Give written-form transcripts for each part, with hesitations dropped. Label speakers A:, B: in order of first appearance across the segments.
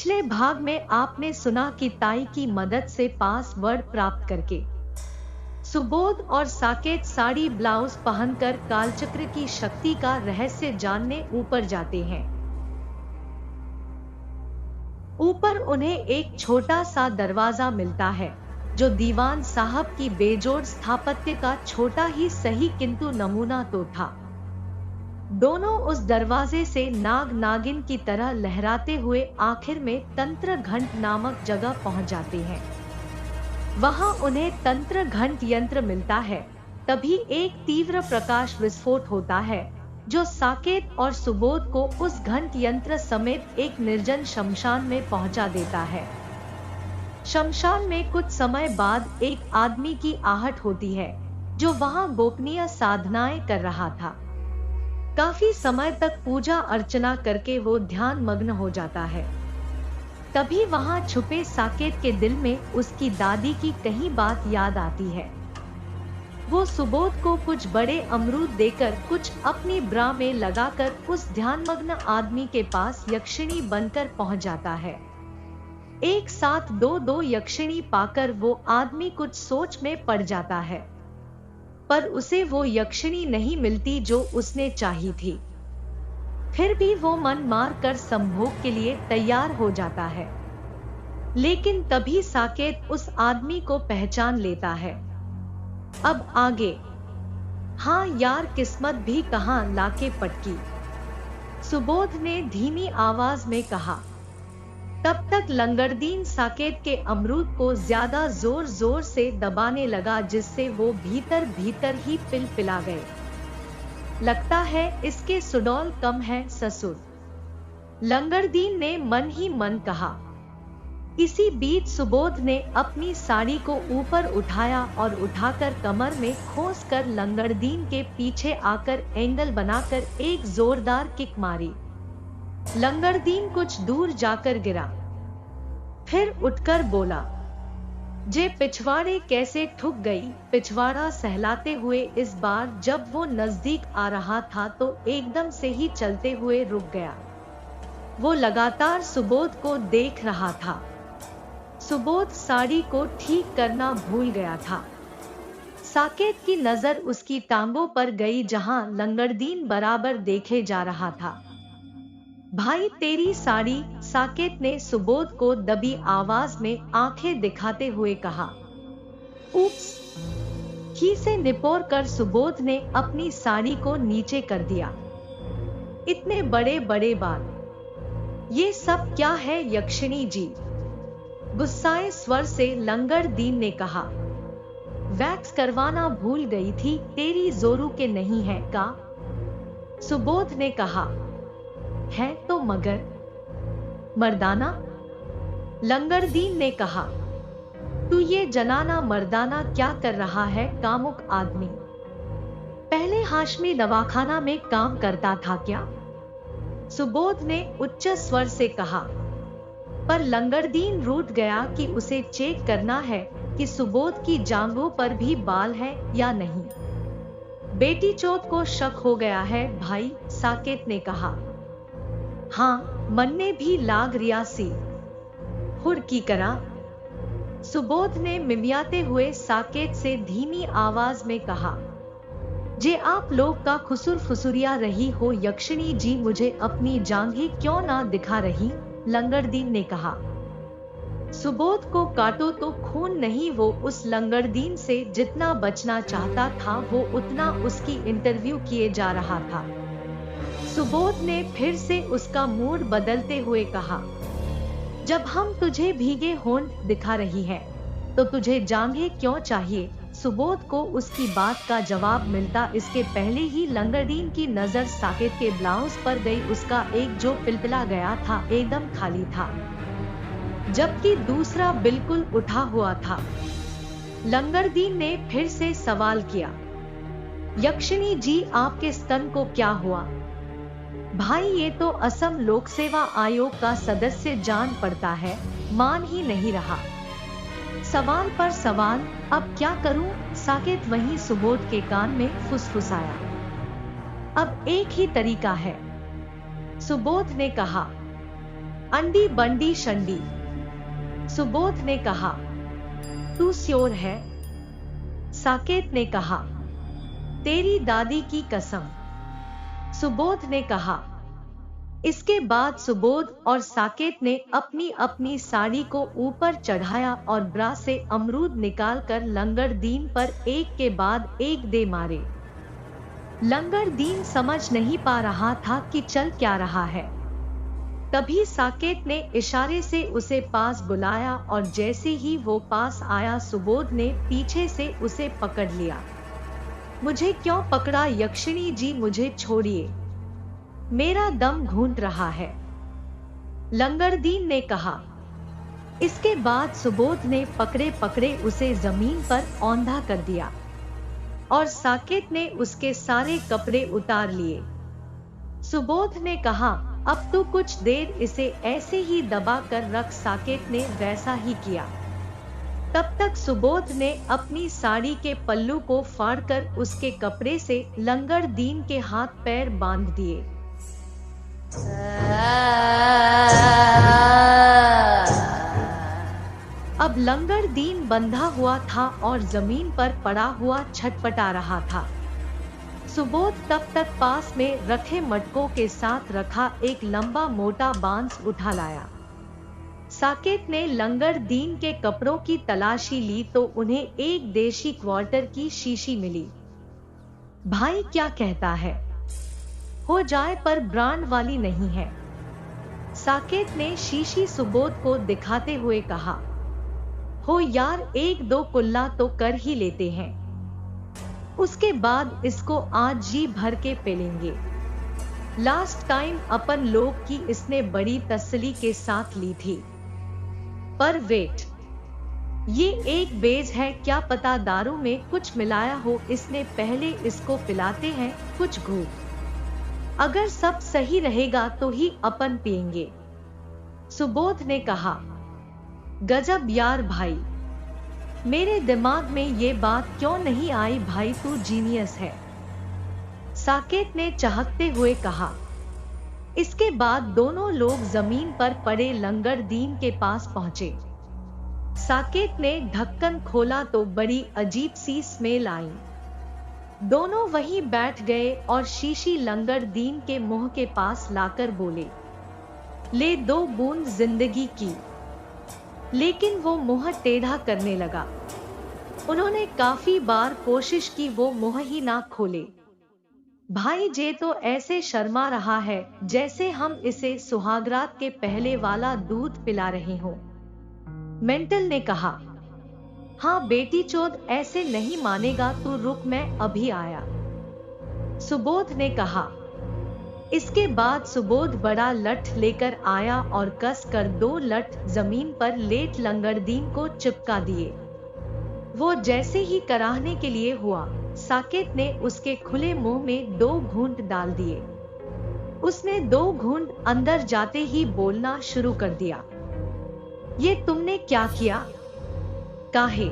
A: पिछले भाग में आपने सुना कि ताई की मदद से पासवर्ड प्राप्त करके सुबोध और साकेत साड़ी ब्लाउज पहनकर कालचक्र की शक्ति का रहस्य जानने ऊपर जाते हैं। ऊपर उन्हें एक छोटा सा दरवाजा मिलता है जो दीवान साहब की बेजोड़ स्थापत्य का छोटा ही सही किंतु नमूना तो था। दोनों उस दरवाजे से नाग नागिन की तरह लहराते हुए आखिर में तंत्र घंट नामक जगह पहुंच जाते हैं। वहां उन्हें तंत्र घंट यंत्र मिलता है। तभी एक तीव्र प्रकाश विस्फोट होता है जो साकेत और सुबोध को उस घंट यंत्र समेत एक निर्जन शमशान में पहुंचा देता है। शमशान में कुछ समय बाद एक आदमी की आहट होती है जो वहां गोपनीय साधनाएं कर रहा था। काफी समय तक पूजा अर्चना करके वो ध्यान मग्न हो जाता है। तभी वहां छुपे साकेत के दिल में उसकी दादी की कही बात याद आती है। वो सुबोध को कुछ बड़े अमरूद देकर कुछ अपनी ब्रा में लगाकर उस ध्यानमग्न आदमी के पास यक्षिणी बनकर पहुंच जाता है। एक साथ दो यक्षिणी पाकर वो आदमी कुछ सोच में पड़ जाता है, पर उसे वो यक्षिणी नहीं मिलती जो उसने चाही थी। फिर भी वो मन मार कर संभोग के लिए तैयार हो जाता है। लेकिन तभी साकेत उस आदमी को पहचान लेता है। अब आगे, हाँ यार किस्मत भी कहां लाके पटकी, सुबोध ने धीमी आवाज में कहा। तब तक लंगड़दीन साकेत के अमरूद को ज्यादा जोर जोर से दबाने लगा जिससे वो भीतर भीतर ही पिलपिला गए। लगता है इसके सुडौल कम है ससुर, लंगड़दीन ने मन ही मन कहा। इसी बीच सुबोध ने अपनी साड़ी को ऊपर उठाया और उठाकर कमर में खोस कर लंगड़दीन के पीछे आकर एंगल बनाकर एक जोरदार किक मारी। लंगड़दीन कुछ दूर जाकर गिरा, फिर उठकर बोला, जे पिछवाड़े कैसे ठुक गई। पिछवाड़ा सहलाते हुए इस बार जब वो नजदीक आ रहा था तो एकदम से ही चलते हुए रुक गया। वो लगातार सुबोध को देख रहा था। सुबोध साड़ी को ठीक करना भूल गया था। साकेत की नजर उसकी टांगों पर गई जहां लंगड़दीन बराबर देखे जा रहा था। भाई तेरी साड़ी, साकेत ने सुबोध को दबी आवाज में आंखें दिखाते हुए कहा। उप्स, ही से निपोर कर सुबोध ने अपनी साड़ी को नीचे कर दिया। इतने बड़े बड़े बाल, ये सब क्या है यक्षिणी जी, गुस्साए स्वर से लंगड़दीन ने कहा। वैक्स करवाना भूल गई थी, तेरी जोरू के नहीं है का, सुबोध ने कहा। है तो मगर मर्दाना, लंगड़दीन ने कहा। तू ये जनाना मर्दाना क्या कर रहा है कामुक आदमी, पहले हाशमी दवाखाना में काम करता था क्या, सुबोध ने उच्च स्वर से कहा। पर लंगड़दीन रूठ गया कि उसे चेक करना है कि सुबोध की जांघों पर भी बाल है या नहीं। बेटी चोत को शक हो गया है भाई, साकेत ने कहा। हाँ, मन ने भी लाग रियासी हुर की करा, सुबोध ने मिमियाते हुए साकेत से धीमी आवाज में कहा। जे आप लोग का खुसुर फुसुरिया रही हो यक्षिणी जी, मुझे अपनी जांघें क्यों ना दिखा रही, लंगड़दीन ने कहा। सुबोध को काटो तो खून नहीं, वो उस लंगड़दीन से जितना बचना चाहता था वो उतना उसकी इंटरव्यू किए जा रहा था। सुबोध ने फिर से उसका मूड बदलते हुए कहा। जब हम तुझे भीगे होंठ दिखा रही है तो तुझे जांघें क्यों चाहिए। सुबोध को उसकी बात का जवाब मिलता इसके पहले ही लंगड़दीन की नजर साकेत के ब्लाउज पर गई। उसका एक जो पिलपिला गया था एकदम खाली था, जबकि दूसरा बिल्कुल उठा हुआ था। लंगड़दीन ने फिर से सवाल किया, यक्षिणी जी आपके स्तन को क्या हुआ। भाई ये तो असम लोक सेवा आयोग का सदस्य जान पड़ता है, मान ही नहीं रहा। सवाल पर सवाल, अब क्या करूं, साकेत वहीं सुबोध के कान में फुसफुसाया। अब एक ही तरीका है, सुबोध ने कहा। अंडी बंडी शंडी। सुबोध ने कहा, तू श्योर है? साकेत ने कहा, तेरी दादी की कसम। सुबोध ने कहा। इसके बाद सुबोध और साकेत ने अपनी अपनी साड़ी को ऊपर चढ़ाया और ब्रा से अमरूद निकालकर लंगड़दीन पर एक के बाद एक दे मारे। लंगड़दीन समझ नहीं पा रहा था कि चल क्या रहा है। तभी साकेत ने इशारे से उसे पास बुलाया और जैसे ही वो पास आया सुबोध ने पीछे से उसे पकड़ लिया। मुझे क्यों पकड़ा यक्षिणी जी, मुझे छोड़िए, मेरा दम घूंट रहा है, लंगड़दीन ने कहा। इसके बाद सुबोध ने पकड़े पकड़े उसे जमीन पर औंधा कर दिया और साकेत ने उसके सारे कपड़े उतार लिए। सुबोध ने कहा, अब तो कुछ देर इसे ऐसे ही दबा कर रख। साकेत ने वैसा ही किया। तब तक सुबोध ने अपनी साड़ी के पल्लू को फाड़कर उसके कपड़े से लंगड़दीन के हाथ पैर बांध दिए। अब लंगड़दीन बंधा हुआ था और जमीन पर पड़ा हुआ छटपटा रहा था। सुबोध तब तक पास में रखे मटकों के साथ रखा एक लंबा मोटा बांस उठा लाया। साकेत ने लंगड़दीन के कपड़ों की तलाशी ली तो उन्हें एक देशी क्वार्टर की शीशी मिली। भाई क्या कहता है, हो जाए पर ब्रांड वाली नहीं है? साकेत ने शीशी सुबोध को दिखाते हुए कहा। हो यार, एक दो कुल्ला तो कर ही लेते हैं, उसके बाद इसको आज जी भर के पेलेंगे। लास्ट टाइम अपन लोग की इसने बड़ी तसल्ली के साथ ली थी। पर वेट, ये एक बेज है, क्या पता दारू में कुछ मिलाया हो इसने। पहले इसको पिलाते हैं कुछ घूंट, अगर सब सही रहेगा तो ही अपन पिएंगे। सुबोध ने कहा। गजब यार भाई, मेरे दिमाग में ये बात क्यों नहीं आई भाई, तू जीनियस है, साकेत ने चहकते हुए कहा। इसके बाद दोनों लोग जमीन पर पड़े लंगड़दीन के पास पहुंचे। साकेत ने ढक्कन खोला तो बड़ी अजीब सी स्मेल आई। दोनों वहीं बैठ गए और शीशी लंगड़दीन के मुंह के पास लाकर बोले, ले 2 बूंद जिंदगी की। लेकिन वो मुंह टेढ़ा करने लगा। उन्होंने काफी बार कोशिश की, वो मुंह ही ना खोले। भाई जे तो ऐसे शर्मा रहा है जैसे हम इसे सुहागरात के पहले वाला दूध पिला रहे हों। मेंटल ने कहा। हाँ बेटी चोद, ऐसे नहीं मानेगा तू, रुक मैं अभी आया, सुबोध ने कहा। इसके बाद सुबोध बड़ा लठ लेकर आया और कस कर 2 लठ जमीन पर लेट लंगड़दीन को चिपका दिए। वो जैसे ही कराहने के लिए हुआ, साकेत ने उसके खुले मुंह में 2 घूंट डाल दिए। उसने 2 घूंट अंदर जाते ही बोलना शुरू कर दिया। ये तुमने क्या किया? काहे?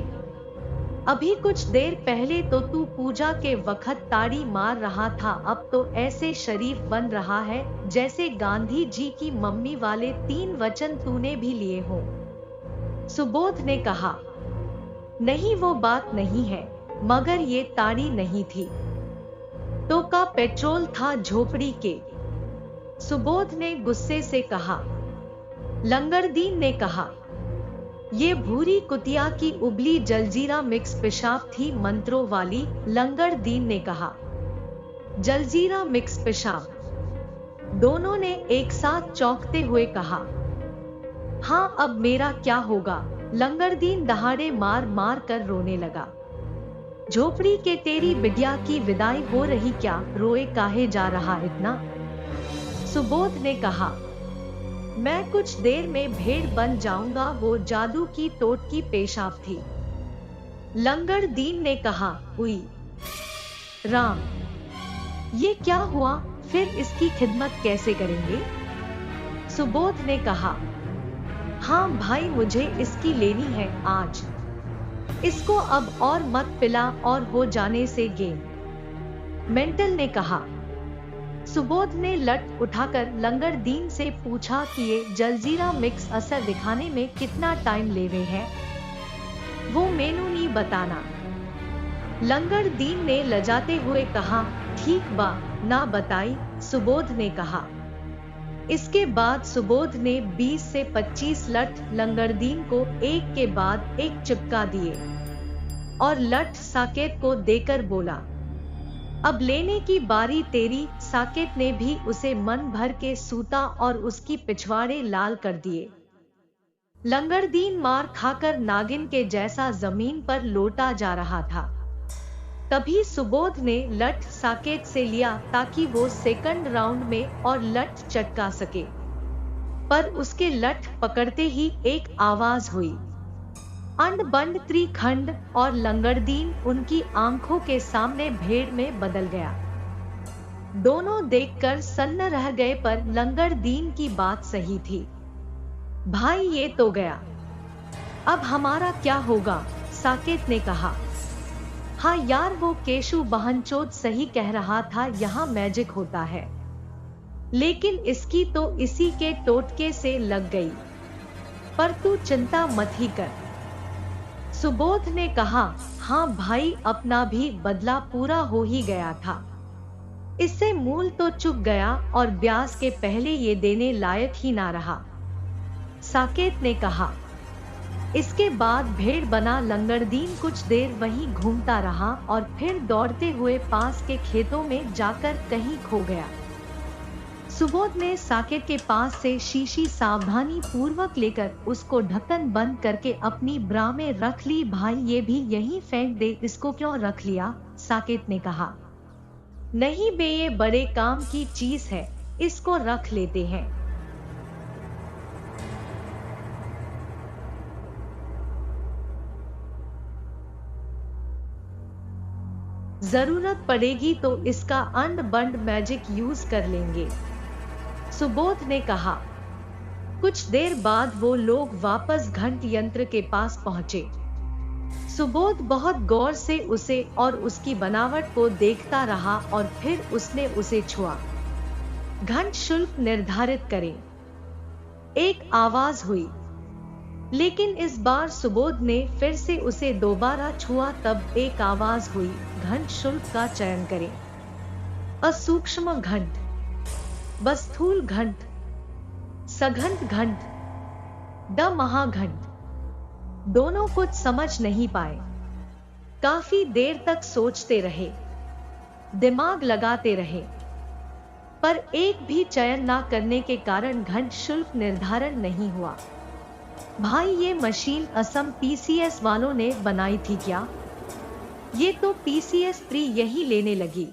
A: अभी कुछ देर पहले तो तू पूजा के वक्त ताड़ी मार रहा था, अब तो ऐसे शरीफ बन रहा है जैसे गांधी जी की मम्मी वाले 3 वचन तूने भी लिए हो। सुबोध ने कहा। नहीं वो बात नहीं है, मगर ये ताड़ी नहीं थी तो का पेट्रोल था झोपड़ी के, सुबोध ने गुस्से से कहा। लंगड़दीन ने कहा, ये भूरी कुतिया की उबली जलजीरा मिक्स पेशाब थी मंत्रों वाली, लंगड़दीन ने कहा। जलजीरा मिक्स पेशाब? दोनों ने एक साथ चौंकते हुए कहा। हाँ अब मेरा क्या होगा? लंगड़दीन दहाड़े मार मार कर रोने लगा। झोपड़ी के तेरी बिटिया की विदाई हो रही क्या, रोए काहे जा रहा इतना? सुबोध ने कहा। मैं कुछ देर में भेड़ बन जाऊंगा, वो जादू की टोटकी पेशाब थी, लंगड़दीन ने कहा। हुई राम, ये क्या हुआ? फिर इसकी खिदमत कैसे करेंगे? सुबोध ने कहा। हाँ भाई मुझे इसकी लेनी है आज, इसको अब और मत पिला और हो जाने से गेम, मेंटल ने कहा। सुबोध ने लठ उठाकर लंगड़दीन से पूछा कि ये जलजीरा मिक्स असर दिखाने में कितना टाइम लेवे है, वो मेनू नहीं बताना। लंगड़दीन ने लजाते हुए कहा, ठीक बा, ना बताई, सुबोध ने कहा। इसके बाद सुबोध ने 20 से 25 लठ लंगड़दीन को एक के बाद एक चिपका दिए और लठ साकेत को देकर बोला, अब लेने की बारी तेरी। साकेत ने भी उसे मन भर के सूता और उसकी पिछवाड़े लाल कर दिए। लंगड़दीन मार खाकर नागिन के जैसा जमीन पर लोटा जा रहा था। तभी सुबोध ने लठ साकेत से लिया ताकि वो सेकंड राउंड में और लठ चटका सके, पर उसके लठ पकड़ते ही एक आवाज हुई, अंड बंड त्रिखंड, और लंगड़दीन उनकी आंखों के सामने भेड़ में बदल गया। दोनों देखकर सन्न रह गए, पर लंगड़दीन की बात सही थी। भाई ये तो गया, अब हमारा क्या होगा, साकेत ने कहा। हाँ यार, वो केशु बहनचोद सही कह रहा था, यहाँ मैजिक होता है, लेकिन इसकी तो इसी के टोटके से लग गई। पर तू चिंता मत ही कर, सुबोध ने कहा। हाँ भाई, अपना भी बदला पूरा हो ही गया था, इससे मूल तो चुक गया और ब्याज के पहले ये देने लायक ही ना रहा, साकेत ने कहा। इसके बाद भेड़ बना लंगड़दीन कुछ देर वहीं घूमता रहा और फिर दौड़ते हुए पास के खेतों में जाकर कहीं खो गया। सुबोध ने साकेत के पास से शीशी सावधानी पूर्वक लेकर उसको ढक्कन बंद करके अपनी ब्रा में रख ली। भाई ये भी यहीं फेंक दे, इसको क्यों रख लिया, साकेत ने कहा। नहीं बे, ये बड़े काम की चीज है, इसको रख लेते हैं। जरूरत पड़ेगी तो इसका अंड बंड मैजिक यूज कर लेंगे, सुबोध ने कहा। कुछ देर बाद वो लोग वापस घंट यंत्र के पास पहुंचे। सुबोध बहुत गौर से उसे और उसकी बनावट को देखता रहा और फिर उसने उसे छुआ। घंट शुल्क निर्धारित करें, एक आवाज हुई, लेकिन इस बार सुबोध ने फिर से उसे दोबारा छुआ। तब एक आवाज हुई, घंट शुल्क का चयन करें, असूक्ष्म घंट, बस्थूल घंट, सघंट घंट, द महाघंट। दोनों कुछ समझ नहीं पाए, काफी देर तक सोचते रहे, दिमाग लगाते रहे, पर एक भी चयन ना करने के कारण घंट शुल्क निर्धारण नहीं हुआ। भाई ये मशीन असम पीसीएस वालों ने बनाई थी क्या? ये तो पीसीएस प्री यही लेने लगी।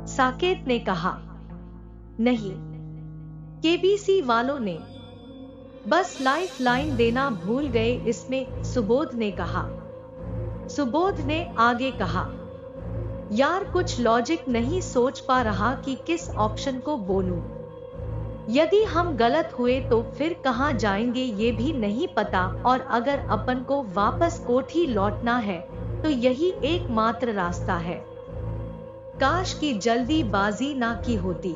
A: साकेत ने कहा। नहीं, केबीसी वालों ने बस लाइफ लाइन देना भूल गए इसमें, सुबोध ने कहा। सुबोध ने आगे कहा, यार कुछ लॉजिक नहीं सोच पा रहा कि किस ऑप्शन को बोलूं। यदि हम गलत हुए तो फिर कहां जाएंगे ये भी नहीं पता, और अगर अपन को वापस कोठी लौटना है तो यही एकमात्र रास्ता है। काश की जल्दीबाजी ना की होती,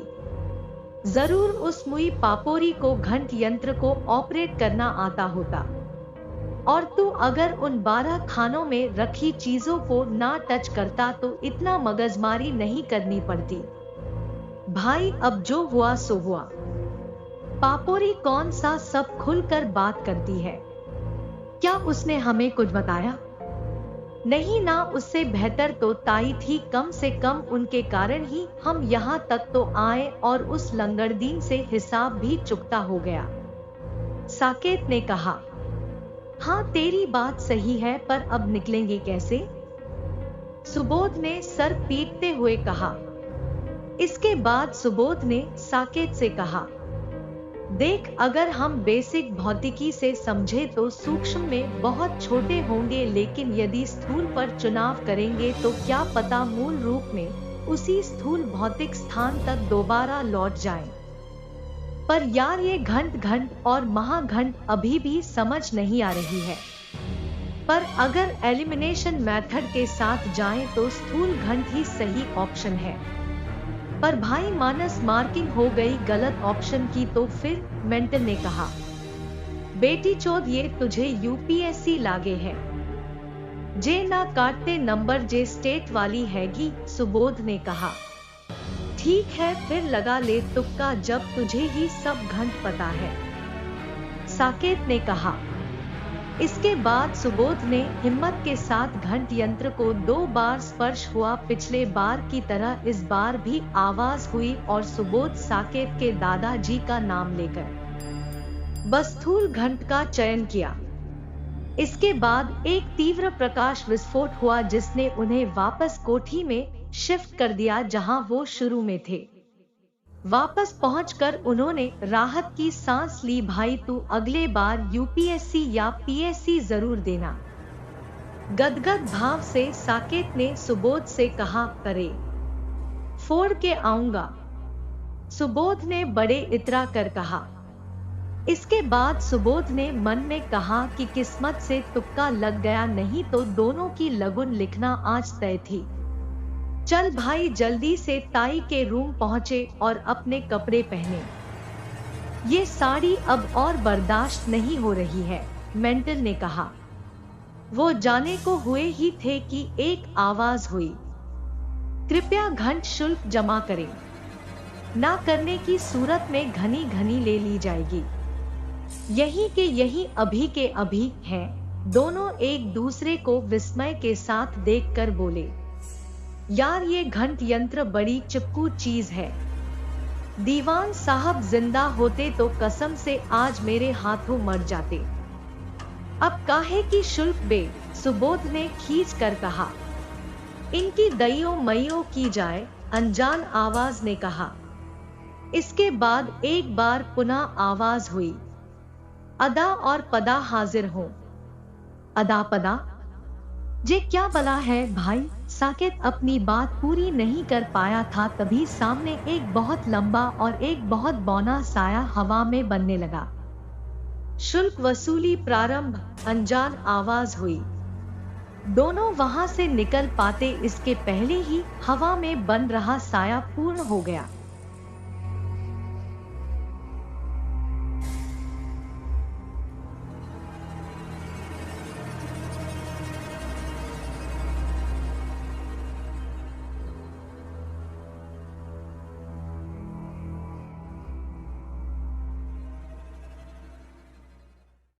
A: जरूर उस मुई पापोरी को घंट यंत्र को ऑपरेट करना आता होता, और तू अगर उन 12 खानों में रखी चीजों को ना टच करता तो इतना मगजमारी नहीं करनी पड़ती। भाई अब जो हुआ सो हुआ। पापोरी कौन सा सब खुलकर बात करती है, क्या उसने हमें कुछ बताया? नहीं ना, उससे बेहतर तो ताई थी, कम से कम उनके कारण ही हम यहाँ तक तो आए और उस लंगड़दीन से हिसाब भी चुकता हो गया, साकेत ने कहा। हाँ तेरी बात सही है, पर अब निकलेंगे कैसे? सुबोध ने सर पीटते हुए कहा। इसके बाद सुबोध ने साकेत से कहा, देख अगर हम बेसिक भौतिकी से समझे तो सूक्ष्म में बहुत छोटे होंगे, लेकिन यदि स्थूल पर चुनाव करेंगे तो क्या पता मूल रूप में उसी स्थूल भौतिक स्थान तक दोबारा लौट जाएं। पर यार ये घंट और महाघंट अभी भी समझ नहीं आ रही है। पर अगर एलिमिनेशन मेथड के साथ जाएं तो स्थूल घंट ही सही ऑप्शन है। पर भाई मानस मार्किंग हो गई गलत ऑप्शन की तो फिर? मेंटर ने कहा। बेटी चोद, ये तुझे यूपीएससी लागे है। जे ना काटते नंबर जे स्टेट वाली हैगी, सुबोध ने कहा। ठीक है फिर लगा ले तुक्का जब तुझे ही सब घंट पता है, साकेत ने कहा। इसके बाद सुबोध ने हिम्मत के साथ घंट यंत्र को 2 बार स्पर्श हुआ। पिछले बार की तरह इस बार भी आवाज हुई और सुबोध साकेत के दादाजी का नाम लेकर बस स्थूल घंट का चयन किया। इसके बाद एक तीव्र प्रकाश विस्फोट हुआ जिसने उन्हें वापस कोठी में शिफ्ट कर दिया जहां वो शुरू में थे। वापस पहुंचकर उन्होंने राहत की सांस ली। भाई तू अगले बार यूपीएससी या पीएससी जरूर देना, गदगद भाव से साकेत ने सुबोध से कहा। करे फोड़ के आऊंगा, सुबोध ने बड़े इतरा कर कहा। इसके बाद सुबोध ने मन में कहा कि किस्मत से तुक्का लग गया, नहीं तो दोनों की लगन लिखना आज तय थी। चल भाई जल्दी से ताई के रूम पहुंचे और अपने कपड़े पहने, ये साड़ी अब और बर्दाश्त नहीं हो रही है, मेंटर ने कहा। वो जाने को हुए ही थे कि एक आवाज हुई, कृपया घंट शुल्क जमा करें, ना करने की सूरत में घनी घनी ले ली जाएगी। यही के यही अभी के अभी हैं। दोनों एक दूसरे को विस्मय के साथ देखकर बोले, यार ये घंट यंत्र बड़ी चिपकू चीज है। दीवान साहब जिंदा होते तो कसम से आज मेरे हाथों मर जाते। अब काहे की शुल्क बे, सुबोध ने खींच कर कहा। इनकी दइयों मैयों की जाए, अनजान आवाज ने कहा। इसके बाद एक बार पुनः आवाज हुई, अदा और पदा हाजिर हो। अदा पदा जे क्या बला है भाई? साकेत अपनी बात पूरी नहीं कर पाया था तभी सामने एक बहुत लंबा और एक बहुत बौना साया हवा में बनने लगा। शुल्क वसूली प्रारंभ, अनजान आवाज हुई। दोनों वहां से निकल पाते इसके पहले ही हवा में बन रहा साया पूर्ण हो गया।